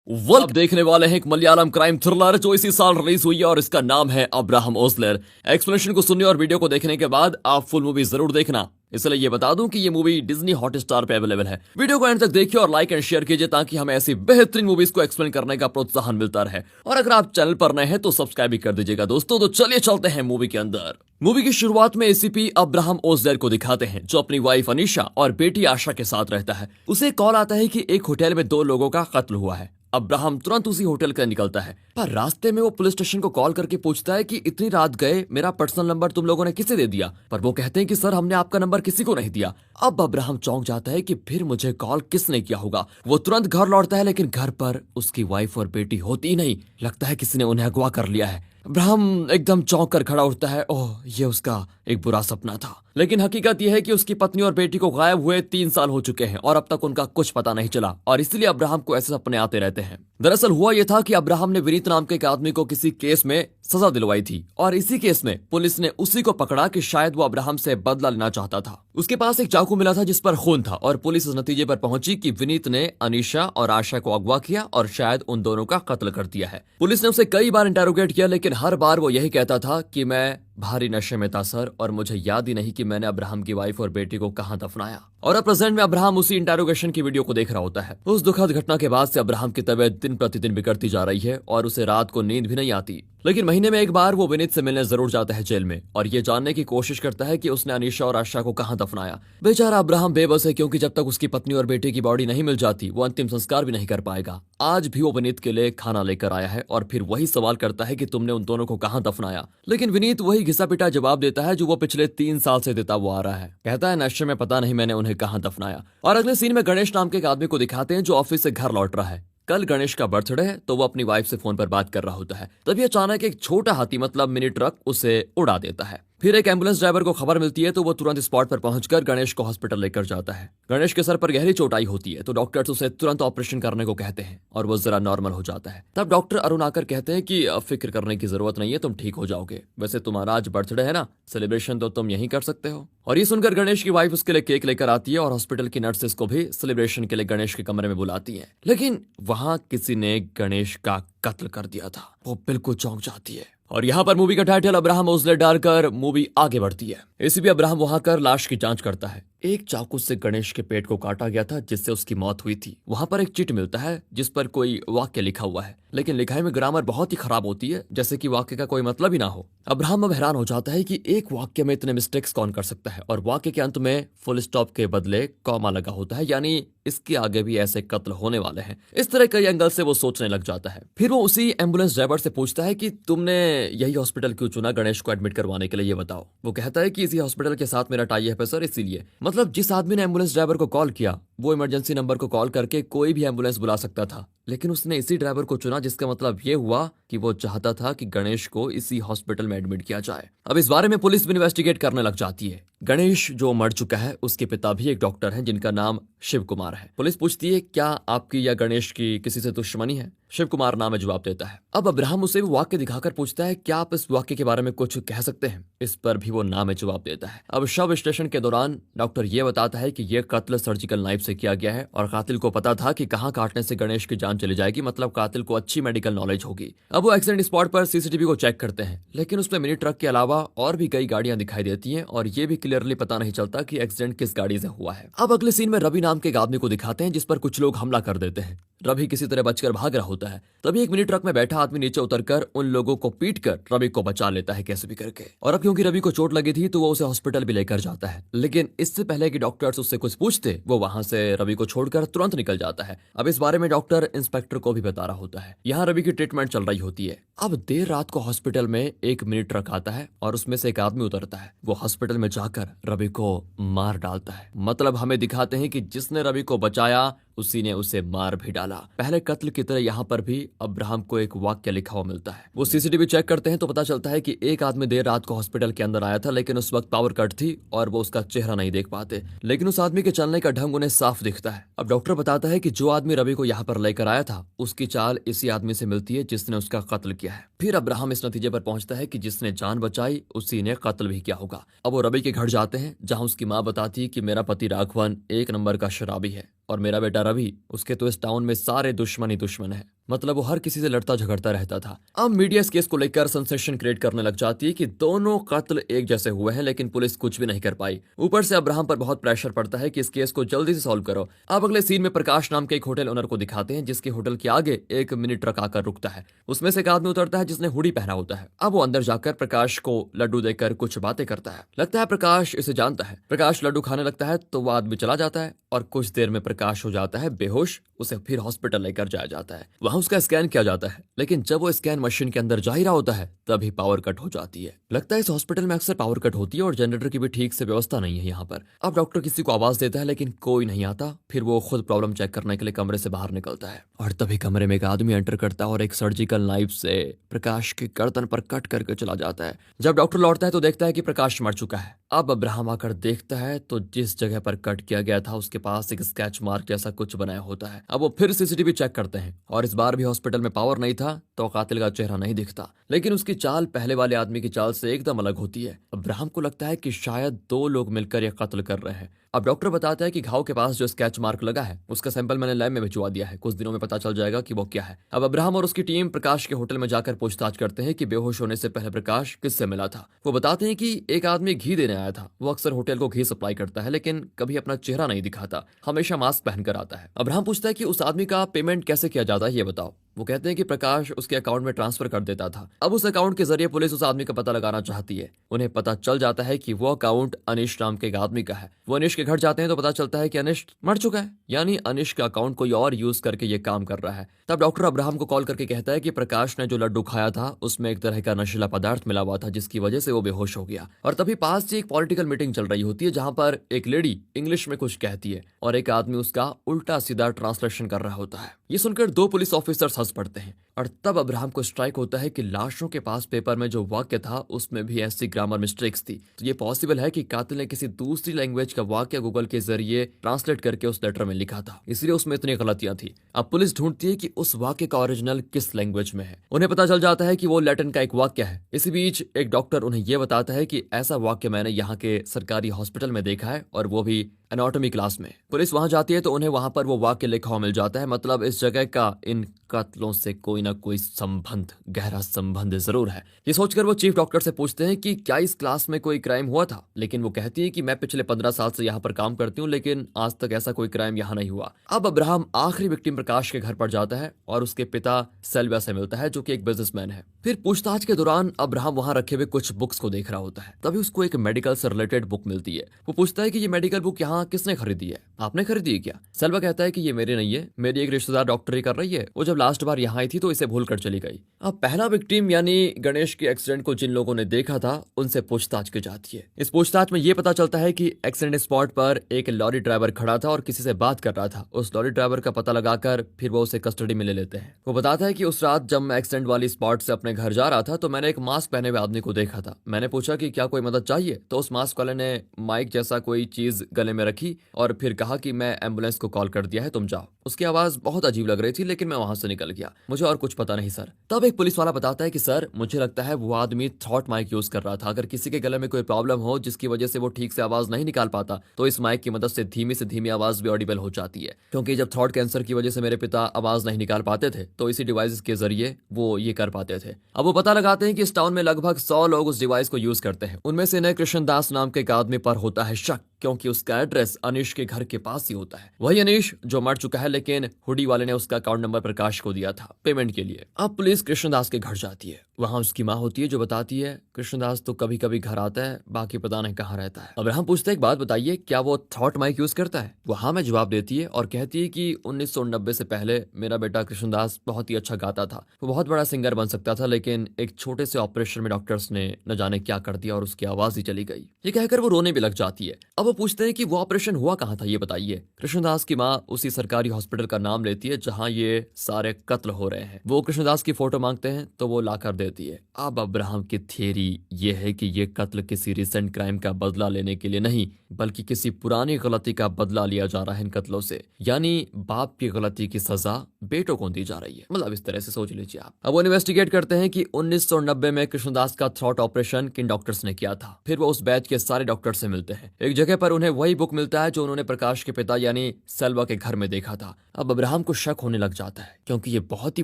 अब देखने वाले हैं एक मलयालम क्राइम थ्रिलर जो इसी साल रिलीज हुई है और इसका नाम है अब्राहम ओस्लर। एक्सप्लेनेशन को सुनने और वीडियो को देखने के बाद आप फुल मूवी जरूर देखना। इसलिए ये बता दूं कि ये मूवी डिज्नी हॉटस्टार पे अवेलेबल है। वीडियो को एंड तक देखिए और लाइक एंड शेयर कीजिए ताकि हमें ऐसी बेहतरीन मूवीज को एक्सप्लेन करने का प्रोत्साहन मिलता रहे। और अगर आप चैनल पर नए हैं तो सब्सक्राइब भी कर दीजिएगा दोस्तों। तो चलिए चलते हैं मूवी के अंदर। मूवी की शुरुआत में एसीपी अब्राहम ओस्लर को दिखाते हैं जो अपनी वाइफ अनीशा और बेटी आशा के साथ रहता है। उसे कॉल आता है कि एक होटल में 2 लोगों का कत्ल हुआ है। अब्राहम तुरंत उसी होटल का निकलता है, पर रास्ते में वो पुलिस स्टेशन को कॉल करके पूछता है कि इतनी रात गए मेरा पर्सनल नंबर तुम लोगों ने किसे दे दिया। पर वो कहते हैं कि सर हमने आपका नंबर किसी को नहीं दिया। अब अब्राहम चौंक जाता है कि फिर मुझे कॉल किसने किया होगा। वो तुरंत घर लौटता है लेकिन घर पर उसकी वाइफ और बेटी होती ही नहीं। लगता है किसी ने उन्हें अगवा कर लिया है। अब्राहम एकदम चौंक कर खड़ा उठता है। ओह, ये उसका एक बुरा सपना था। लेकिन हकीकत यह है कि उसकी पत्नी और बेटी को गायब हुए 3 साल हो चुके हैं और अब तक उनका कुछ पता नहीं चला और इसलिए अब्राहम को ऐसे सपने आते रहते हैं। दरअसल हुआ यह था कि अब्राहम ने विनीत नाम के एक आदमी को किसी केस में सजा दिलवाई थी और इसी केस में पुलिस ने उसी को पकड़ा कि शायद वो अब्राहम से बदला लेना चाहता था। उसके पास एक चाकू मिला था जिस पर खून था और पुलिस इस नतीजे पर पहुंची कि विनीत ने अनीशा और आशा को अगवा किया और शायद उन दोनों का कत्ल कर दिया है। पुलिस ने उसे कई बार इंटेरोगेट किया लेकिन हर बार वो यही कहता था कि मैं भारी नशे में था सर और मुझे याद ही नहीं कि मैंने अब्राहम की वाइफ और बेटी को कहां दफनाया। और अब प्रेजेंट में अब्राहम उसी इंटेरोगेशन की वीडियो को देख रहा होता है। उस दुखद घटना के बाद से अब्राहम की तबीयत दिन प्रतिदिन बिगड़ती जा रही है और उसे रात को नींद भी नहीं आती। लेकिन महीने में एक बार वो विनीत से मिलने जरूर जाता है जेल में और ये जानने की कोशिश करता है कि उसने अनीशा और आशा को कहां दफनाया। बेचारा अब्राहम बेबस है क्योंकि जब तक उसकी पत्नी और बेटी की बॉडी नहीं मिल जाती वो अंतिम संस्कार भी नहीं कर पाएगा। आज भी वो विनीत के लिए खाना लेकर आया है और फिर वही सवाल करता है कि तुमने उन दोनों को कहां दफनाया। लेकिन विनीत वही घिसा पिटा जवाब देता है जो वो पिछले 3 साल से देता हुआ आ रहा है। कहता है नशे में पता नहीं मैंने उन्हें कहां दफनाया। और अगले सीन में गणेश नाम के एक आदमी को दिखाते हैं जो ऑफिस से घर लौट रहा है। कल गणेश का बर्थडे है तो वो अपनी वाइफ से फोन पर बात कर रहा होता है। तभी अचानक एक छोटा हाथी मतलब मिनी ट्रक उसे उड़ा देता है। फिर एक एम्बुलेंस ड्राइवर को खबर मिलती है तो वो तुरंत स्पॉट पर पहुंचकर गणेश को हॉस्पिटल लेकर जाता है। गणेश के सर पर गहरी चोटाई होती है तो डॉक्टर्स उसे तुरंत ऑपरेशन करने को कहते हैं और वो जरा नॉर्मल हो जाता है। तब डॉक्टर अरुण आकर कहते हैं कि फिक्र करने की जरूरत नहीं है, तुम ठीक हो जाओगे। वैसे तुम्हारा आज बर्थडे है ना, सेलिब्रेशन तो तुम यहीं कर सकते हो। और ये सुनकर गणेश की वाइफ उसके लिए केक लेकर आती है और हॉस्पिटल की नर्सेस को भी सेलिब्रेशन के लिए गणेश के कमरे में बुलाती है। लेकिन वहां किसी ने गणेश का कत्ल कर दिया था। वो बिल्कुल चौंक जाती है और यहाँ पर मूवी का टाइटल अब्राहम ओस्लर डालकर मूवी आगे बढ़ती है। एसीपी अब्राहम वहां कर लाश की जांच करता है। एक चाकू से गणेश के पेट को काटा गया था जिससे उसकी मौत हुई थी। वहां पर एक चिट मिलता है जिस पर कोई वाक्य लिखा हुआ है लेकिन लिखाई में ग्रामर बहुत ही खराब होती है, जैसे कि वाक्य का कोई मतलब ही ना हो। अब्राहम अब हैरान हो जाता है कि एक वाक्य में इतने मिस्टेक्स कौन कर सकता है और वाक्य के अंत में फुल स्टॉप के बदले कॉमा लगा होता है, यानी इसके आगे भी ऐसे कत्ल होने वाले हैं। इस तरह कई एंगल से वो सोचने लग जाता है। फिर वो उसी एम्बुलेंस ड्राइवर से पूछता है कि तुमने यही हॉस्पिटल क्यों चुना गणेश को एडमिट करवाने के लिए, ये बताओ। वो कहता है कि इसी हॉस्पिटल के साथ मेरा टाई है सर, इसीलिए। मतलब जिस आदमी ने एम्बुलेंस ड्राइवर को कॉल किया वो इमरजेंसी नंबर को कॉल करके कोई भी एम्बुलेंस बुला सकता था, लेकिन उसने इसी ड्राइवर को चुना, जिसका मतलब ये हुआ कि वो चाहता था कि गणेश को इसी हॉस्पिटल में एडमिट किया जाए। अब इस बारे में पुलिस भी इन्वेस्टिगेट करने लग जाती है। गणेश जो मर चुका है उसके पिता भी एक डॉक्टर हैं जिनका नाम शिव कुमार है। पुलिस पूछती है क्या आपकी या गणेश की किसी से दुश्मनी है। शिव कुमार नाम में जवाब देता है। अब अब्राहम उसे वाक्य दिखाकर पूछता है क्या आप इस वाक्य के बारे में कुछ कह सकते हैं। इस पर भी वो नाम में जवाब देता है। अब शव विश्लेषण के दौरान डॉक्टर ये बताता है कि यह कत्ल सर्जिकल नाइफ से किया गया है और कातिल को पता था कि कहां काटने से गणेश की जान चली जाएगी, मतलब कातिल को अच्छी मेडिकल नॉलेज होगी। अब वो एक्सीडेंट स्पॉट पर सीसीटीवी को चेक करते हैं लेकिन उसमें मिनी ट्रक के अलावा और भी कई गाड़ियां दिखाई देती हैं और ये भी क्लियरली पता नहीं चलता कि एक्सीडेंट किस गाड़ी से हुआ है। अब अगले सीन में रवि नाम के एक आदमी को दिखाते हैं जिस पर कुछ लोग हमला कर देते हैं। रवि किसी तरह बचकर भाग रहा होता है। तभी एक मिनी ट्रक में बैठा आदमी नीचे उतरकर उन लोगों को पीटकर रवि को बचा लेता है कैसे भी करके। और अब क्योंकि रवि को चोट लगी थी तो वो उसे हॉस्पिटल भी लेकर जाता है, लेकिन इससे पहले कि डॉक्टर्स उससे कुछ पूछते वो वहां से रवि को छोड़कर तुरंत निकल जाता है। अब इस बारे में डॉक्टर इंस्पेक्टर को भी बता रहा होता है। यहाँ रवि की ट्रीटमेंट चल रही होती है। अब देर रात को हॉस्पिटल में एक मिनी ट्रक आता है और उसमें से एक आदमी उतरता है। वो हॉस्पिटल में जाकर रवि को मार डालता है। मतलब हमें दिखाते हैं कि जिसने रवि को बचाया उसी ने उसे मार भी डाला। पहले कत्ल की तरह यहाँ पर भी अब्राहम को एक वाक्य लिखा हुआ मिलता है। वो सीसीटीवी चेक करते हैं तो पता चलता है कि एक आदमी देर रात को हॉस्पिटल के अंदर आया था लेकिन उस वक्त पावर कट थी और वो उसका चेहरा नहीं देख पाते, लेकिन उस आदमी के चलने का ढंग उन्हें साफ दिखता है। अब डॉक्टर बताता है कि जो आदमी रवि को यहाँ पर लेकर आया था उसकी चाल इसी आदमी से मिलती है जिसने उसका कत्ल किया है। फिर अब्राहम इस नतीजे पर पहुंचता है कि जिसने जान बचाई उसी ने कत्ल भी किया होगा। अब वो रवि के घर जाते हैं जहाँ उसकी माँ बताती है कि मेरा पति राघवन एक नंबर का शराबी है और मेरा बेटा रवि, उसके तो इस टाउन में सारे दुश्मन ही दुश्मन है। मतलब वो हर किसी से लड़ता झगड़ता रहता था। अब मीडिया इस केस को लेकर सेंसेशन क्रिएट करने लग जाती है कि दोनों कत्ल एक जैसे हुए हैं, लेकिन पुलिस कुछ भी नहीं कर पाई। ऊपर से अब्राहम पर बहुत प्रेशर पड़ता है कि इस केस को जल्दी से सॉल्व करो। अब अगले सीन में प्रकाश नाम के एक होटल ओनर को दिखाते हैं, जिसके होटल के आगे एक मिनी ट्रक आकर रुकता है। उसमें से एक आदमी उतरता है जिसने हुडी पहना होता है। अब वो अंदर जाकर प्रकाश को लड्डू देकर कुछ बातें करता है। लगता है प्रकाश इसे जानता है। प्रकाश लड्डू खाने लगता है तो वो आदमी चला जाता है और कुछ देर में प्रकाश हो जाता है बेहोश। उसे फिर हॉस्पिटल लेकर जाया जाता है। वहां उसका स्कैन किया जाता है, लेकिन जब वो स्कैन मशीन के अंदर जा ही रहा होता है तभी पावर कट हो जाती है। लगता है इस हॉस्पिटल में अक्सर पावर कट होती है और जनरेटर की भी ठीक से व्यवस्था नहीं है यहाँ पर। अब डॉक्टर किसी को आवाज देता है लेकिन कोई नहीं आता। फिर वो खुद प्रॉब्लम चेक करने के लिए कमरे से बाहर निकलता है और तभी कमरे में एक आदमी एंटर करता है और एक सर्जिकल नाइफ से प्रकाश के गर्दन पर कट करके चला जाता है। जब डॉक्टर लौटता है तो देखता है कि प्रकाश मर चुका है। अब अब्राहम आकर देखता है तो जिस जगह पर कट किया गया था उसके पास एक स्केच मार्क जैसा कुछ बनाया होता है। अब वो फिर सीसीटीवी चेक करते हैं और इस बार भी हॉस्पिटल में पावर नहीं था तो कातिल का चेहरा नहीं दिखता, लेकिन उसकी चाल पहले वाले आदमी की चाल से एकदम अलग होती है। अब्राहम को लगता है कि शायद दो लोग मिलकर यह कत्ल कर रहे हैं। अब डॉक्टर बताता है कि घाव के पास जो स्केच मार्क लगा है उसका सैंपल मैंने लैब में भिजवा दिया है, कुछ दिनों में पता चल जाएगा कि वो क्या है। अब अब्राहम और उसकी टीम प्रकाश के होटल में जाकर पूछताछ करते हैं कि बेहोश होने से पहले प्रकाश किससे मिला था। वो बताते हैं कि एक आदमी घी देने आया था। वो अक्सर होटल को घी सप्लाई करता है लेकिन कभी अपना चेहरा नहीं दिखाता, हमेशा मास्क पहनकर आता है। अब्राहम पूछता है कि उस आदमी का पेमेंट कैसे किया जाता है ये बताओ। वो कहते हैं कि प्रकाश उसके अकाउंट में ट्रांसफर कर देता था। अब उस अकाउंट के जरिए पुलिस उस आदमी का पता लगाना चाहती है। उन्हें पता चल जाता है कि वो अकाउंट अनिश नाम के एक आदमी का है। वो अनिश के घर जाते हैं तो पता चलता है कि अनिश मर चुका है, यानी अनिश का अकाउंट कोई और यूज करके ये काम कर रहा है। तब डॉक्टर अब्राहम को कॉल करके कहता है कि प्रकाश ने जो लड्डू खाया था उसमें एक तरह का नशीला पदार्थ मिला हुआ था जिसकी वजह से वो बेहोश हो गया। और तभी पास से एक पॉलिटिकल मीटिंग चल रही होती है जहां पर एक लेडी इंग्लिश में कुछ कहती है और एक आदमी उसका उल्टा सीधा ट्रांसलेशन कर रहा होता है। ये सुनकर दो पुलिस ऑफिसर्स हंस पड़ते हैं और तब अब्राहम को स्ट्राइक होता है कि लाशों के पास पेपर में जो वाक्य था उसमें भी ऐसी ग्रामर मिस्टेक्स थी, तो ये पॉसिबल है कि कातिल ने किसी दूसरी लैंग्वेज का वाक्य गूगल के जरिए ट्रांसलेट करके उस लेटर में लिखा था, इसलिए उसमें इतनी गलतियां थी। अब पुलिस ढूंढती है कि उस वाक्य का ओरिजिनल किस लैंग्वेज में है। उन्हें पता चल जाता है कि वो लैटिन का एक वाक्य है। इसी बीच एक डॉक्टर उन्हें यह बताता है कि ऐसा वाक्य मैंने यहाँ के सरकारी हॉस्पिटल में देखा है और वो भी एनाटॉमी क्लास में। पुलिस वहां जाती है तो उन्हें वहां पर वो वाक्य लिखा हुआ मिल जाता है। मतलब इस जगह का इन कत्लों से कोई ना कोई संबंध, गहरा संबंध जरूर है। ये सोचकर वो चीफ डॉक्टर से पूछते हैं कि क्या इस क्लास में कोई क्राइम हुआ था, लेकिन वो कहती है कि मैं पिछले 15 साल से यहाँ पर काम करती हूँ लेकिन आज तक ऐसा कोई क्राइम यहाँ नहीं हुआ। अब अब्राहम आखिरी विक्टिम प्रकाश के घर पर जाता है और उसके पिता सेल्वा से मिलता है जो कि एक बिजनेसमैन है। फिर पूछताछ के दौरान अब्राहम वहां रखे हुए कुछ बुक्स को देख रहा होता है। तभी उसको एक मेडिकल से रिलेटेड बुक मिलती है। वो पूछता है कि ये मेडिकल बुक यहाँ किसने खरीदी है, आपने खरीदी है क्या? सेल्वा कहता है कि ये मेरी नहीं है, मेरी एक रिश्तेदार डॉक्टरी कर रही है, वो जब लास्ट बार यहाँ आई थी तो इसे भूल कर चली गई। अब पहला विक्टिम यानी गणेश के एक्सीडेंट को जिन लोगों ने देखा था उनसे पूछताछ की जाती है। इस पूछताछ में ये पता चलता है कि एक्सीडेंट स्पॉट पर एक लॉरी ड्राइवर खड़ा था और किसी से बात कर रहा था। उस लॉरी ड्राइवर का पता लगाकर फिर वो उसे कस्टडी में ले लेते हैं। वो बताता है कि उस रात जब मैं एक्सीडेंट वाली स्पॉट से अपने घर जा रहा था तो मैंने एक मास्क पहने हुए आदमी को देखा था। मैंने पूछा कि क्या कोई मदद चाहिए, तो उस मास्क वाले ने माइक जैसा कोई चीज गले में रखी और फिर कहा कि मैं एम्बुलेंस को कॉल कर दिया है, तुम जाओ। उसकी आवाज बहुत अजीब लग रही थी लेकिन मैं वहां से निकल गया, मुझे और कुछ पता नहीं सर। तब एक पुलिस वाला बताता है कि सर मुझे लगता है वो आदमी थ्रॉट माइक यूज कर रहा था। अगर किसी के गले में कोई प्रॉब्लम हो जिसकी वजह से वो ठीक से आवाज नहीं निकाल पाता तो इस माइक की मदद से धीमी आवाज भी ऑडिबल हो जाती है। क्योंकि जब थ्रॉट कैंसर की वजह से मेरे पिता आवाज नहीं निकाल पाते थे तो इसी डिवाइस के जरिए वो ये कर पाते थे। अब वो पता लगाते हैं कि इस टाउन में लगभग 100 लोग उस डिवाइस को यूज करते हैं। उनमें से इन्हें कृष्णदास नाम के एक आदमी पर होता है शक, क्योंकि उसका एड्रेस अनिश के घर के पास ही होता है। वही अनिश जो मर चुका है लेकिन हुडी वाले ने उसका अकाउंट नंबर प्रकाश को दिया था पेमेंट के लिए। अब पुलिस कृष्णदास के घर जाती है। वहां उसकी माँ होती है जो बताती है कृष्णदास तो कभी कभी घर आता है, बाकी पता नहीं कहाँ रहता है। अब्राहम पूछते एक बात बताइए, क्या वो थ्रॉट माइक यूज करता है? वो हाँ में जवाब देती है और कहती है कि 1990 से पहले मेरा बेटा कृष्णदास बहुत ही अच्छा गाता था, वो बहुत बड़ा सिंगर बन सकता था, लेकिन एक छोटे से ऑपरेशन में डॉक्टर्स ने न जाने क्या कर दिया और उसकी आवाज ही चली गई। ये कहकर वो रोने भी लग जाती है। अब वो पूछते हैं कि वो ऑपरेशन हुआ कहाँ था ये बताइए। कृष्णदास की माँ उसी सरकारी हॉस्पिटल का नाम लेती है जहाँ ये सारे कत्ल हो रहे हैं। वो कृष्णदास की फोटो मांगते हैं तो वो लाकर देती है। अब अब्राहम की थियरी ये है कि ये कत्ल किसी रिसेंट क्राइम का बदला लेने के लिए नहीं बल्कि किसी पुरानी गलती का बदला लिया जा रहा है इन कत्लों से, यानी बाप की गलती की सजा बेटों को दी जा रही है। मतलब इस तरह से सोच लीजिए आप। अब वो इन्वेस्टिगेट करते हैं कि 1990 में कृष्णदास का थ्रॉट ऑपरेशन किन डॉक्टर्स ने किया था। फिर वो उस बैच के सारे डॉक्टर से मिलते हैं। एक जगह पर उन्हें वही बुक मिलता है जो उन्होंने प्रकाश के पिता यानी सेल्वा के घर में देखा था। अब अब्राहम को शक होने लग जाता है क्योंकि ये बहुत ही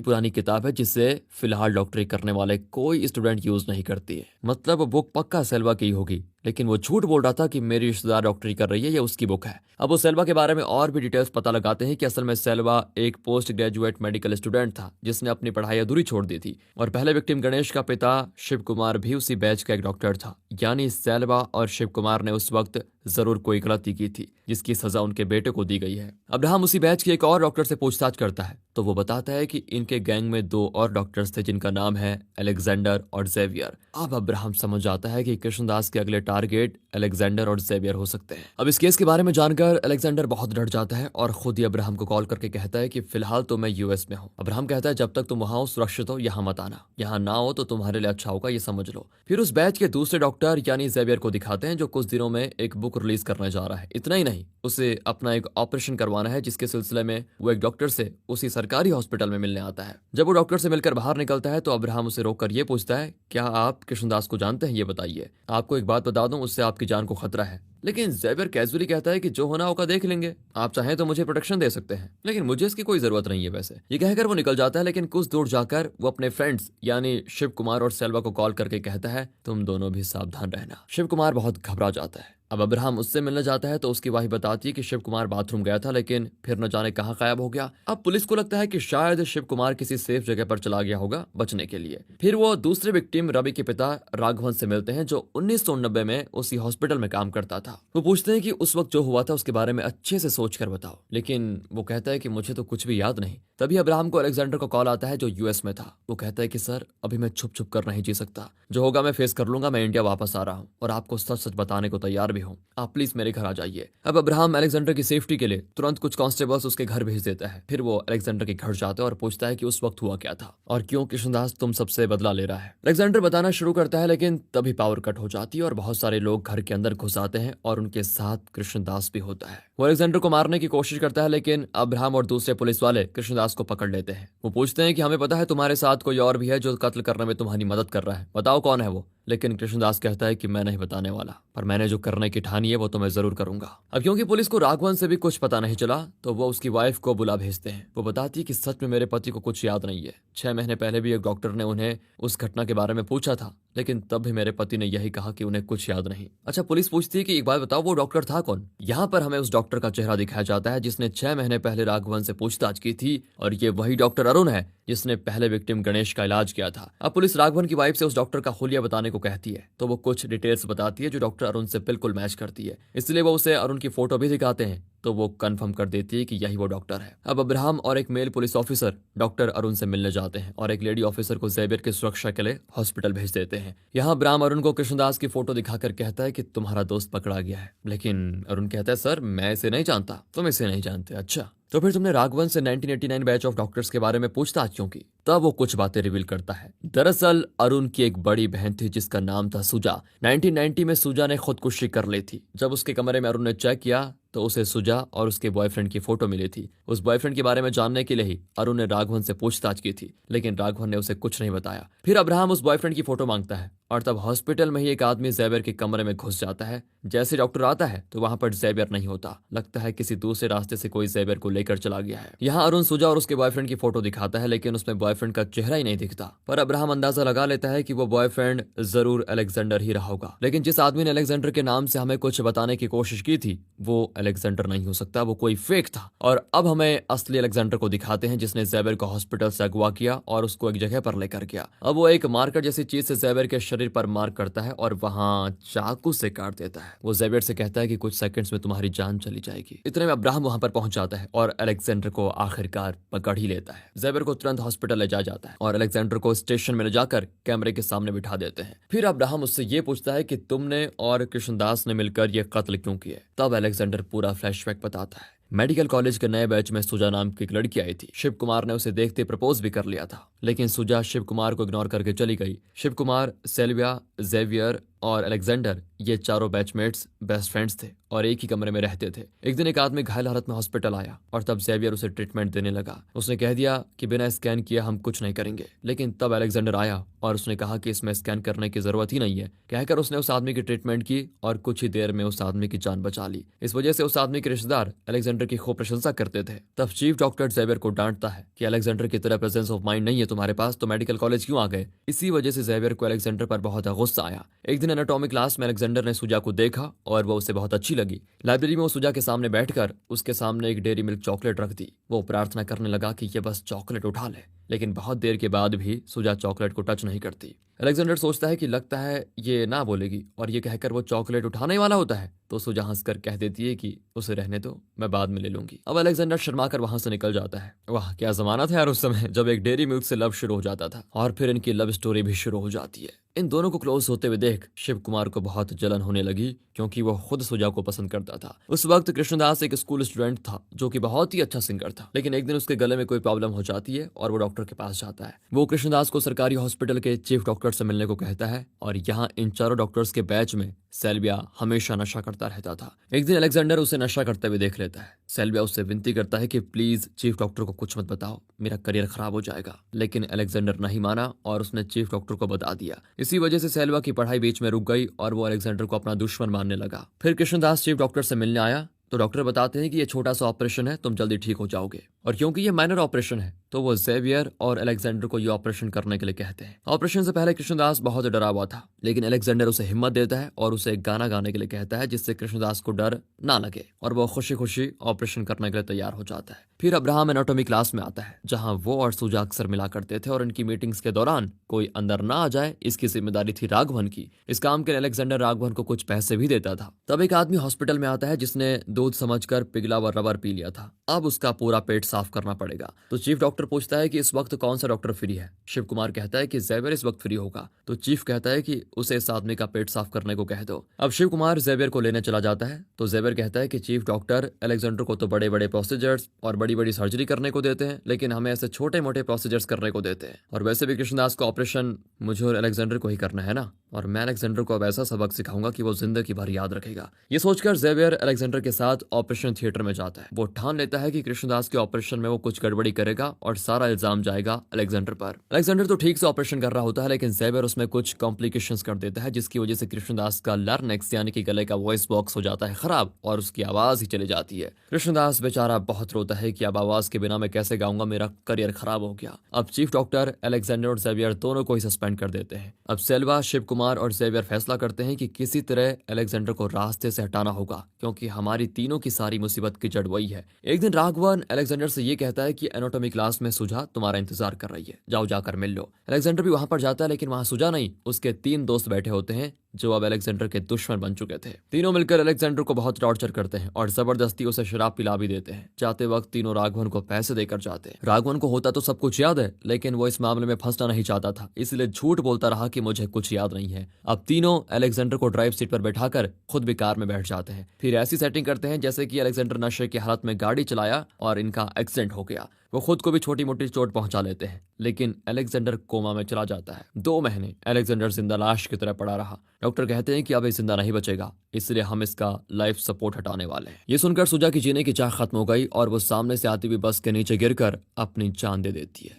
पुरानी किताब है जिसे फिलहाल डॉक्टरी करने वाले कोई स्टूडेंट यूज नहीं करती है। मतलब वो बुक पक्का सेल्वा की ही होगी, लेकिन वो झूठ बोल रहा था कि मेरी रिश्तेदार डॉक्टरी कर रही है, ये उसकी बुक है। अब वो सेल्वा के बारे में और भी डिटेल्स पता लगाते हैं कि असल में सेल्वा एक पोस्ट ग्रेजुएट मेडिकल स्टूडेंट था जिसने अपनी पढ़ाई अधूरी छोड़ दी थी, और पहले विक्टिम गणेश का पिता शिव कुमार भी उसी बैच का एक डॉक्टर था। यानी सेल्वा और शिव कुमार ने उस वक्त जरूर कोई गलती की थी जिसकी सजा उनके बेटे को दी गई है। अब्राहम उसी बैच के एक और डॉक्टर से पूछताछ करता है तो वो बताता है कि इनके गैंग में 2 और डॉक्टर्स थे जिनका नाम है अलेक्जेंडर और जेवियर। अब अब्राहम समझ जाता है कि कृष्णदास के अगले टारगेट अलेक्जेंडर और जेवियर हो सकते हैं। अब इस केस के बारे में जानकर अलेक्जेंडर बहुत डर जाता है और खुद ही अब्राहम को कॉल करके कहता है कि फिलहाल तो मैं यूएस में हूँ। अब्राहम कहता है जब तक तुम वहां हो, सुरक्षित हो, यहाँ मत आना, यहाँ ना हो तो तुम्हारे लिए अच्छा होगा, ये समझ लो। फिर उस बैच के दूसरे डॉक्टर यानी जेवियर को दिखाते हैं जो कुछ दिनों में एक बुक रिलीज करने जा रहा है। इतना ही नहीं, उसे अपना एक ऑपरेशन करवाना है जिसके सिलसिले में वो एक डॉक्टर से उसी सरकारी हॉस्पिटल में मिलने आता है। जब वो डॉक्टर से मिलकर बाहर निकलता है तो अब्राहम उसे रोककर ये पूछता है, क्या आप कृष्णदास को जानते हैं? ये बताइए। आपको एक बात बता दूं, उससे आपकी जान को खतरा है। लेकिन जेवियर कैजुअली कहता है कि जो होना होगा देख लेंगे, आप चाहें तो मुझे प्रोटेक्शन दे सकते हैं, लेकिन मुझे इसकी कोई जरूरत नहीं है। वैसे ये कहकर वो निकल जाता है, लेकिन कुछ दूर जाकर वो अपने फ्रेंड्स यानी शिव कुमार और सेल्वा को कॉल करके कहता है, तुम दोनों भी सावधान रहना। शिव कुमार बहुत घबरा जाता है। अब अब्राहम उससे मिलने जाता है तो उसकी वाही बताती है कि शिव कुमार बाथरूम गया था, लेकिन फिर न जाने कहां गायब हो गया। अब पुलिस को लगता है कि शायद शिव कुमार किसी सेफ जगह पर चला गया होगा बचने के लिए। फिर वो दूसरे विक्टिम रवि के पिता राघवन से मिलते हैं जो 1990 में उसी हॉस्पिटल में काम करता था। वो पूछते हैं कि उस वक्त जो हुआ था उसके बारे में अच्छे से सोच कर बताओ, लेकिन वो कहता है कि मुझे तो कुछ भी याद नहीं। तभी अब्राहम को अलेक्जेंडर को कॉल आता है जो यूएस में था। वो कहता है कि सर, अभी मैं छुप छुप कर नहीं जी सकता, जो होगा मैं फेस कर लूंगा। मैं इंडिया वापस आ रहा हूँ और आपको सच सच बताने को तैयार भी हूँ, आप प्लीज मेरे घर आ जाइए। अब अब्राहम अलेक्जेंडर की सेफ्टी के लिए तुरंत कुछ कांस्टेबल्स उसके घर भेज देता है। फिर वो अलेक्जेंडर के घर जाता है और पूछता है कि उस वक्त हुआ क्या था और क्यों कृष्णदास तुम सबसे बदला ले रहा है। अलेक्जेंडर बताना शुरू करता है, लेकिन तभी पावर कट हो जाती है और बहुत सारे लोग घर के अंदर घुस आते हैं और उनके साथ कृष्णदास भी होता है। वो अलेक्जेंडर को मारने की कोशिश करता है, लेकिन अब्राहम और दूसरे पुलिस वाले कृष्णदास को पकड़ लेते हैं। वो पूछते हैं कि हमें पता है तुम्हारे साथ कोई और भी है जो कत्ल करने में तुम्हारी मदद कर रहा है, बताओ कौन है वो। लेकिन कृष्णदास कहता है कि मैं नहीं बताने वाला, पर मैंने जो करने की ठानी है वो तो मैं जरूर करूंगा। अब क्योंकि पुलिस को राघवन से भी कुछ पता नहीं चला तो वो उसकी वाइफ को बुला भेजते हैं। वो बताती है कि सच में मेरे पति को कुछ याद नहीं है। 6 महीने पहले भी एक डॉक्टर ने उन्हें उस घटना के बारे में पूछा था, लेकिन तब भी मेरे पति ने यही कहा कि उन्हें कुछ याद नहीं। अच्छा, पुलिस पूछती है कि एक बात बताओ, वो डॉक्टर था कौन? यहाँ पर हमें उस डॉक्टर का चेहरा दिखाया जाता है जिसने 6 महीने पहले राघवन से पूछताछ की थी, और ये वही डॉक्टर अरुण है जिसने पहले विक्टिम गणेश का इलाज किया था। अब पुलिस राघवन की वाइफ से उस डॉक्टर का हुलिया बताने को कहती है तो वो कुछ डिटेल्स बताती है जो डॉक्टर अरुण से बिल्कुल मैच करती है। इसलिए वो उसे अरुण की फोटो भी दिखाते हैं तो वो कंफर्म कर देती है कि यही वो डॉक्टर है। अब अब्राहम और एक male police officer doctor Arun से मिलने जाते हैं और एक लेडी ऑफिसर को जेवियर की सुरक्षा के लिए हॉस्पिटल भेज देते हैं। यहाँ अब्राहम अरुण को कृष्णदास की फोटो दिखाकर कहता है कि तुम्हारा दोस्त पकड़ा गया है, लेकिन अरुण कहता है सर मैं इसे नहीं जानता। तुम इसे नहीं जानते? अच्छा, तो फिर तुमने राघवन से 1989 बैच ऑफ डॉक्टर्स के बारे में पूछताछ क्यों की? तब वो कुछ बातें रिवील करता है। दरअसल अरुण की एक बड़ी बहन थी जिसका नाम था सुजा। 1990 में सुजा ने खुदकुशी कर ली थी। जब उसके कमरे में अरुण ने चेक किया तो उसे सुजा और उसके बॉयफ्रेंड की फोटो मिली थी। उस बॉयफ्रेंड के बारे में जानने के लिए ही अरुण ने राघवन से पूछताछ की थी, लेकिन राघवन ने उसे कुछ नहीं बताया। फिर अब्राहम उस बॉयफ्रेंड की फोटो मांगता है और तब हॉस्पिटल में ही एक आदमी जेवियर के कमरे में घुस जाता है। जैसे डॉक्टर आता है तो वहां पर जेवियर नहीं होता। लगता है किसी दूसरे रास्ते से कोई जेवियर को लेकर चला गया है। यहाँ अरुण सुजा और उसके बॉयफ्रेंड की फोटो दिखाता है, लेकिन उसमें बॉयफ्रेंड का चेहरा ही नहीं दिखता। पर अब्राहम अंदाजा लगा लेता है कि वो बॉयफ्रेंड जरूर अलेक्जेंडर ही रहा होगा। लेकिन जिस आदमी ने अलेक्जेंडर के नाम से हमें कुछ बताने की कोशिश की थी वो अलेक्जेंडर नहीं हो सकता, वो कोई फेक था। और अब हमें असली अलेक्जेंडर को दिखाते हैं जिसने जेवियर को हॉस्पिटल से अगवा किया और उसको एक जगह पर लेकर गया। अब वो एक मार्कर जैसी चीज से जेवियर के शरीर पर मार्क करता है और वहां चाकू से काट देता है। वो जेवियर से कहता है कि कुछ सेकंड्स में तुम्हारी जान चली जाएगी। इतने में अब्राहम वहां पर पहुंच जाता है और अलेक्जेंडर को आखिरकार पकड़ ही लेता है। जेवियर को तुरंत हॉस्पिटल ले जाया जाता है और अलेक्जेंडर को स्टेशन में ले जाकर कैमरे के सामने बिठा देते हैं। फिर अब्राहम उससे ये पूछता है कि तुमने और कृष्णदास ने मिलकर ये कत्ल क्यों किए? तब अलेक्जेंडर पूरा फ्लैशबैक बताता है। मेडिकल कॉलेज के नए बैच में सुजा नाम की एक लड़की आई थी। शिव कुमार ने उसे देखते प्रपोज भी कर लिया था, लेकिन सुजा शिव कुमार को इग्नोर करके चली गई। शिव कुमार, सेल्विया, जेवियर, और अलेक्जेंडर ये चारों बैचमेट्स बेस्ट फ्रेंड्स थे और एक ही कमरे में रहते थे। एक दिन एक आदमी घायल हालत में हॉस्पिटल आया और तब जेवियर उसे ट्रीटमेंट देने लगा। उसने कह दिया कि बिना स्कैन किए हम कुछ नहीं करेंगे, लेकिन तब अलेक्जेंडर आया और उसने कहा कि इसमें स्कैन करने की जरूरत ही नहीं है। कहकर उसने उस आदमी की ट्रीटमेंट की और कुछ ही देर में उस आदमी की जान बचा ली। इस वजह से उस आदमी के रिश्तेदार अलेक्जेंडर की खूब प्रशंसा करते थे। तब चीफ डॉक्टर जेवियर को डांटता है कि अलेक्जेंडर की तरह प्रेजेंस ऑफ माइंड नहीं है तुम्हारे पास, तो मेडिकल कॉलेज क्यों आ गए। इसी वजह से जेवियर को अलेक्जेंडर पर बहुत गुस्सा आया। एक दिन एनाटॉमी क्लास में अलेक्जेंडर ने सुजा को देखा और वो उसे बहुत अच्छी लगी। लाइब्रेरी में वो सुजा के सामने बैठकर उसके सामने एक डेयरी मिल्क चॉकलेट रख दी। वो प्रार्थना करने लगा कि ये बस चॉकलेट उठा ले, लेकिन बहुत देर के बाद भी सुजा चॉकलेट को टच नहीं करती। अलेक्जेंडर सोचता है कि लगता है ये ना बोलेगी और ये कहकर वो चॉकलेट उठाने वाला होता है, तो सुजा हंसकर कह देती है कि उसे रहने दो, मैं बाद में ले लूंगी। अब अलेक्जेंडर शर्माकर वहां से निकल जाता है। वाह क्या जमाना था यार उस समय, जब एक डेयरी मिल्क से लव शुरू हो जाता था और फिर इनकी लव स्टोरी भी शुरू हो जाती है। इन दोनों को क्लोज होते हुए देख शिव कुमार को बहुत जलन होने लगी, क्योंकि वो खुद सुजा को पसंद करता था। उस वक्त कृष्णदास एक स्कूल स्टूडेंट था जो कि बहुत ही अच्छा सिंगर था, लेकिन एक दिन उसके गले में कोई प्रॉब्लम हो जाती है और वो डॉक्टर के पास जाता है। वो कृष्णदास को सरकारी हॉस्पिटल के चीफ डॉक्टर से मिलने को कहता है और यहाँ इन चारों डॉक्टर्स के बैच में सेल्विया हमेशा नशा करता रहता था। एक दिन अलेक्जेंडर उसे नशा करते हुए देख लेता है। सेल्विया उससे विनती करता है कि प्लीज चीफ डॉक्टर को कुछ मत बताओ, मेरा करियर खराब हो जाएगा, लेकिन अलेक्जेंडर नहीं माना और उसने चीफ डॉक्टर को बता दिया। इसी वजह से सेल्विया की पढ़ाई बीच में रुक गई और वो अलेक्जेंडर को अपना दुश्मन मानने लगा। फिर कृष्णदास चीफ डॉक्टर से मिलने आया तो डॉक्टर बताते हैं कि ये छोटा सा ऑपरेशन है, तुम जल्दी ठीक हो जाओगे। और क्योंकि ये माइनर ऑपरेशन है तो वो जेवियर और अलेक्जेंडर को ये ऑपरेशन करने के लिए कहते हैं। ऑपरेशन से पहले कृष्णदास बहुत डरा हुआ था, लेकिन अलेक्जेंडर उसे हिम्मत देता है और उसे एक गाना गाने के लिए कहता है जिससे कृष्णदास को डर ना लगे और वो खुशी खुशी ऑपरेशन करने के लिए तैयार हो जाता है। फिर अब्राहम एनाटॉमी क्लास में आता है, जहां वो और सुजा अक्सर मिला करते थे और इनकी मीटिंग्स के दौरान कोई अंदर ना आ जाए इसकी जिम्मेदारी थी राघवन की। इस काम के लिए अलेक्जेंडर राघवन को कुछ पैसे भी देता था। तब एक आदमी हॉस्पिटल में आता है जिसने दूध समझकर पिघला हुआ रबर पी लिया था। अब उसका पूरा पेट साफ करना पड़ेगा। तो चीफ डॉक्टर पूछता है कि इस वक्त कौन सा डॉक्टर फ्री है। शिव कुमार कहता है कि जेवियर इस वक्त फ्री होगा। तो चीफ कहता है कि उसे इस आदमी का पेट साफ करने को कह दो। अब शिव कुमार जेवियर को लेने चला जाता है तो जेवियर कहता है कि चीफ डॉक्टर अलेक्जेंडर को तो बड़े बड़े प्रोसीजर्स और बड़ी बड़ी सर्जरी करने को देते हैं, लेकिन हमें ऐसे छोटे मोटे प्रोसीजर्स करने को देते हैं। और वैसे भी कृष्णदास का ऑपरेशन मुझे और अलेक्जेंडर को ही करना है ना, और मैं अलेक्जेंडर को अब ऐसा सबक सिखाऊंगा कि वो जिंदगी भर याद रखेगा। ये सोचकर जेवियर अलेक्जेंडर के साथ ऑपरेशन थिएटर में जाता है। वो ठान लेता है कि कृष्णदास के ऑपरेशन में वो कुछ गड़बड़ी करेगा और सारा इल्जाम जाएगा अलेक्जेंडर पर। अलेक्जेंडर तो ठीक से ऑपरेशन कर रहा होता है, लेकिन जेवियर उसमें कुछ कॉम्प्लिकेशंस कर देता है, जिसकी वजह से कृष्णदास का लार्नेक्स यानी कि गले का वॉइस बॉक्स हो जाता है खराब और उसकी आवाज ही चली जाती है। कृष्णदास बेचारा बहुत रोता है कि अब आवाज के बिना मैं कैसे गाऊंगा, मेरा करियर खराब हो गया। अब चीफ डॉक्टर अलेक्जेंडर और जेवियर दोनों को ही सस्पेंड कर देते हैं। अब सेल्वा, शिव कुमार और जेवियर फैसला करते हैं कि किसी तरह अलेक्जेंडर को रास्ते से हटाना होगा, क्योंकि हमारी तीनों की सारी मुसीबत की जड़ वही है। एक दिन राघवन अलेक्जेंडर से ये कहता है कि एनाटॉमी क्लास में सुजा तुम्हारा इंतजार कर रही है, जाओ जाकर मिल लो। अलेक्जेंडर भी वहां पर जाता है, लेकिन वहां सुजा नहीं, उसके 3 दोस्त बैठे होते हैं जो अब अलेक्जेंडर के दुश्मन बन चुके थे। तीनों मिलकर अलेक्जेंडर को बहुत टॉर्चर करते हैं और जबरदस्ती उसे शराब पिला भी देते हैं। जाते वक्त तीनों राघवन को पैसे देकर जाते हैं। राघवन को होता तो सब कुछ याद है, लेकिन वो इस मामले में फंसना नहीं चाहता था, इसलिए झूठ बोलता रहा कि मुझे कुछ याद नहीं है। अब तीनों अलेक्जेंडर को ड्राइव सीट पर बैठाकर खुद भी कार में बैठ जाते हैं। फिर ऐसी सेटिंग करते हैं जैसे कि अलेक्जेंडर नशे की हालत में गाड़ी चलाया और इनका एक्सीडेंट हो गया। वो खुद को भी छोटी मोटी चोट पहुंचा लेते हैं, लेकिन अलेक्जेंडर कोमा में चला जाता है। 2 महीने अलेक्जेंडर जिंदा लाश की तरह पड़ा रहा। डॉक्टर कहते हैं कि अब ये जिंदा नहीं बचेगा, इसलिए हम इसका लाइफ सपोर्ट हटाने वाले हैं। ये सुनकर सुजा की जीने की चाह खत्म हो गई और वो सामने से आती हुई बस के नीचे गिरकर अपनी जान दे देती है।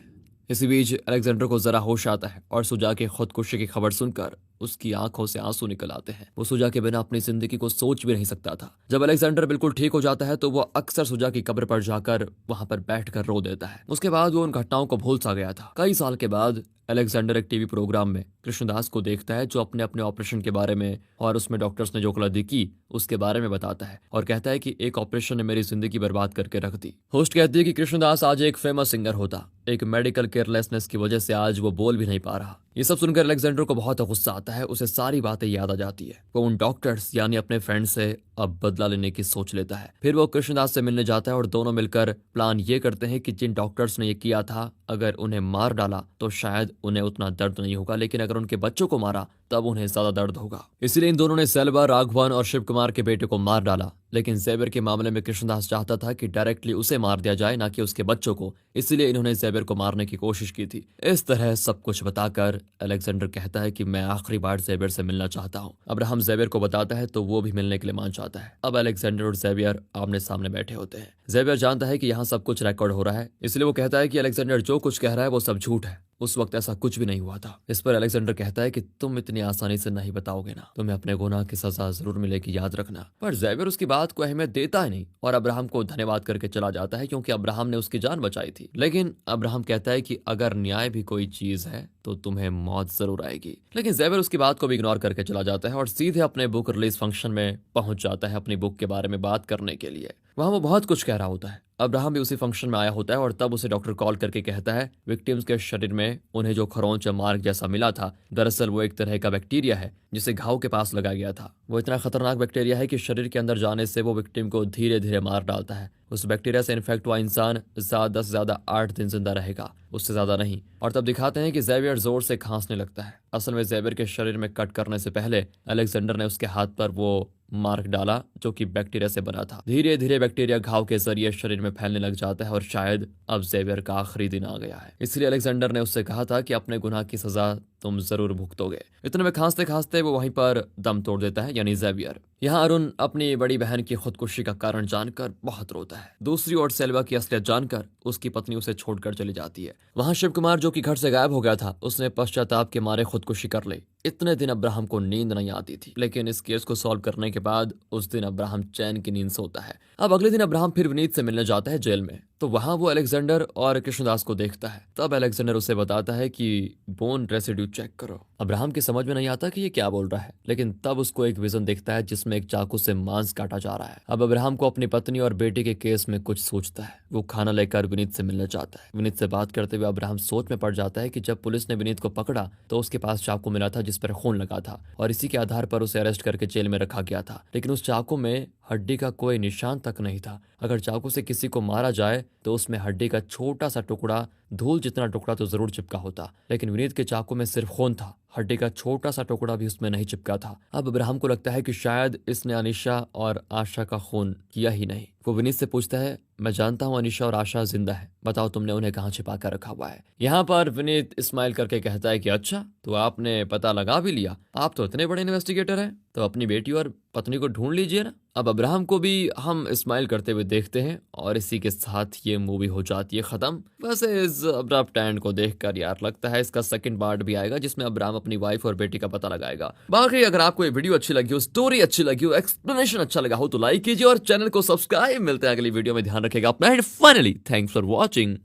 इसी बीच अलेक्जेंडर को जरा होश आता है और सुजा के खुदकुशी की खबर सुनकर उसकी आंखों से आंसू निकल आते हैं। वो सुजा के बिना अपनी जिंदगी को सोच भी नहीं सकता था। जब अलेक्जेंडर बिल्कुल ठीक हो जाता है तो वो अक्सर सुजा की कब्र पर जाकर वहां पर बैठकर रो देता है। उसके बाद वो उन घटनाओं को भूल सा गया था। कई साल के बाद अलेक्जेंडर एक टीवी प्रोग्राम में कृष्णदास को देखता है, जो अपने अपने ऑपरेशन के बारे में और उसमें डॉक्टर्स ने जो गलती की उसके बारे में बताता है और कहता है कि एक ऑपरेशन ने मेरी जिंदगी बर्बाद करके रख दी। होस्ट कहती है कि कृष्णदास आज एक फेमस सिंगर होता, एक मेडिकल केयरलेसनेस की वजह से आज वो बोल भी नहीं पा रहा। ये सब सुनकर अलेक्जेंडर को बहुत गुस्सा आता है। उसे सारी बातें याद आ जाती है। वो उन डॉक्टर्स यानी अपने फ्रेंड से अब बदला लेने की सोच लेता है। फिर वो कृष्णदास से मिलने जाता है और दोनों मिलकर प्लान ये करते हैं कि जिन डॉक्टर्स ने ये किया था अगर उन्हें मार डाला तो शायद उन्हें उतना दर्द नहीं होगा, लेकिन अगर उनके बच्चों को मारा तब उन्हें ज्यादा दर्द होगा। इसीलिए इन दोनों ने सेल्वा, राघवन और शिव कुमार के बेटे को मार डाला। लेकिन ज़ेवियर के मामले में कृष्णदास चाहता था कि डायरेक्टली उसे मार दिया जाए, ना कि उसके बच्चों को। इसीलिए इन्होंने ज़ेवियर को मारने की कोशिश की थी। इस तरह सब कुछ बताकर अलेक्जेंडर कहता है कि मैं आखिरी बार ज़ेवियर से मिलना चाहता हूँ। अब्राहम ज़ेवियर को बताता है तो वो भी मिलने के लिए मान जाता है। अब अलेक्जेंडर और ज़ेवियर आमने सामने बैठे होते हैं। ज़ेवियर जानता है कि यहाँ सब कुछ रिकॉर्ड हो रहा है, इसलिए वो कहता है कि अलेक्जेंडर जो कुछ कह रहा है वो सब झूठ है। उस वक्त ऐसा कुछ भी नहीं हुआ था। इस पर अलेक्जेंडर कहता है कि तुम इतनी आसानी से नहीं बताओगे ना, तुम्हें अपने गुनाह की सजा जरूर मिलेगी, याद रखना। पर ज़ेवियर उसकी बात को अहमियत देता ही नहीं और अब्राहम को धन्यवाद करके चला जाता है, क्योंकि अब्राहम ने उसकी जान बचाई थी। लेकिन अब्राहम कहता है कि अगर न्याय भी कोई चीज है तो तुम्हें मौत जरूर आएगी। लेकिन ज़ेवियर उसकी बात को भी इग्नोर करके चला जाता है और सीधे अपने बुक रिलीज फंक्शन में पहुंच जाता है अपनी बुक के बारे में बात करने के लिए। वहां वो बहुत कुछ कह रहा होता है। अब्राहम भी उसी फंक्शन में आया होता है और तब उसे डॉक्टर कॉल करके कहता है विक्टिम्स के शरीर में उन्हें जो खरोंच या मार्क जैसा मिला था, दरअसल वो एक तरह का बैक्टीरिया है जिसे घाव के पास लगाया गया था। वो इतना खतरनाक बैक्टीरिया है कि शरीर के अंदर जाने से वो विक्टिम को धीरे धीरे मार डालता है। उस बैक्टीरिया से इन्फेक्ट हुआ इंसान ज्यादा से ज्यादा 8 दिन जिंदा रहेगा, उससे ज्यादा नहीं। और तब दिखाते हैं कि ज़ेवियर जोर से खांसने लगता है। असल में ज़ेवियर के शरीर में कट करने से पहले अलेक्जेंडर ने उसके हाथ पर वो मार्क डाला जो कि बैक्टीरिया से बना था। धीरे धीरे बैक्टीरिया घाव के जरिए शरीर में फैलने लग जाता है और शायद अब ज़ेवियर का आखिरी दिन आ गया है। इसलिए अलेक्जेंडर ने उससे कहा था कि अपने गुनाह की सजा तुम जरूर भुगतोगे। इतने में खांसते खांसते वो वहीं पर दम तोड़ देता है, यानी ज़ेवियर। यहाँ अरुण अपनी बड़ी बहन की खुदकुशी का कारण जानकर बहुत रोता है। दूसरी ओर सेल्वा की असलियत जानकर उसकी पत्नी उसे छोड़कर चली जाती है। वहां शिव कुमार जो कि घर से गायब हो गया था, उसने पश्चाताप के मारे खुदकुशी कर ली। इतने दिन अब्राहम को नींद नहीं आती थी, लेकिन इस केस को सॉल्व करने के बाद उस दिन अब्राहम चैन की नींद सोता है। अब अगले दिन अब्राहम फिर विनीत से मिलने जाता है जेल में, तो वहां वो अलेक्जेंडर और कृष्णदास को देखता है। तब अलेक्जेंडर उसे बताता है कि बोन रेसिड्यू चेक करो। अब्राहम की समझ में नहीं आता कि ये क्या बोल रहा है, लेकिन तब उसको एक विजन दिखता है जिसमें एक चाकू से मांस काटा जा रहा है। अब अब्राहम को अपनी पत्नी और बेटे के केस में कुछ सोचता है। वो खाना लेकर विनीत से मिलना चाहता है। विनीत से बात करते हुए अब्राहम सोच में पड़ जाता है कि जब पुलिस ने विनीत को पकड़ा तो उसके पास चाकू मिला था जिस पर खून लगा था और इसी के आधार पर उसे अरेस्ट करके जेल में रखा गया था। लेकिन उस चाकू में हड्डी का कोई निशान तक नहीं था। अगर चाकू से किसी को मारा जाए तो उसमें हड्डी का छोटा सा टुकड़ा, धूल जितना टुकड़ा तो जरूर चिपका होता, लेकिन विनीत के चाकू में सिर्फ खून था। हड्डी का छोटा सा टुकड़ा भी उसमें नहीं चिपका था। अब अब्राहम को लगता है कि शायद इसने अनीशा और आशा का खून किया ही नहीं। वो विनीत से पूछता है, मैं जानता हूँ अनीशा और आशा जिंदा है, बताओ तुमने उन्हें कहाँ छिपा कर रखा हुआ है। यहाँ पर विनीत स्माइल करके कहता है कि अच्छा, तो आपने पता लगा भी लिया, आप तो इतने बड़े इन्वेस्टिगेटर हैं, तो अपनी बेटी और पत्नी को ढूंढ लीजिए ना। अब अब्राहम को भी हम स्माइल करते हुए देखते हैं और इसी के साथ ये मूवी हो जाती है खत्म। वैसे इस अब्राहम एंड को देखकर यार लगता है इसका सेकंड पार्ट भी आएगा जिसमें अब्राहम अपनी वाइफ और बेटी का पता लगाएगा। बाकी अगर आपको ये वीडियो अच्छी लगी हो, स्टोरी अच्छी लगी हो, एक्सप्लेनेशन अच्छा लगा हो तो लाइक कीजिए और चैनल को सब्सक्राइब। मिलते हैं अगली वीडियो में, ध्यान रखेगा अपना। And finally thanks for watching.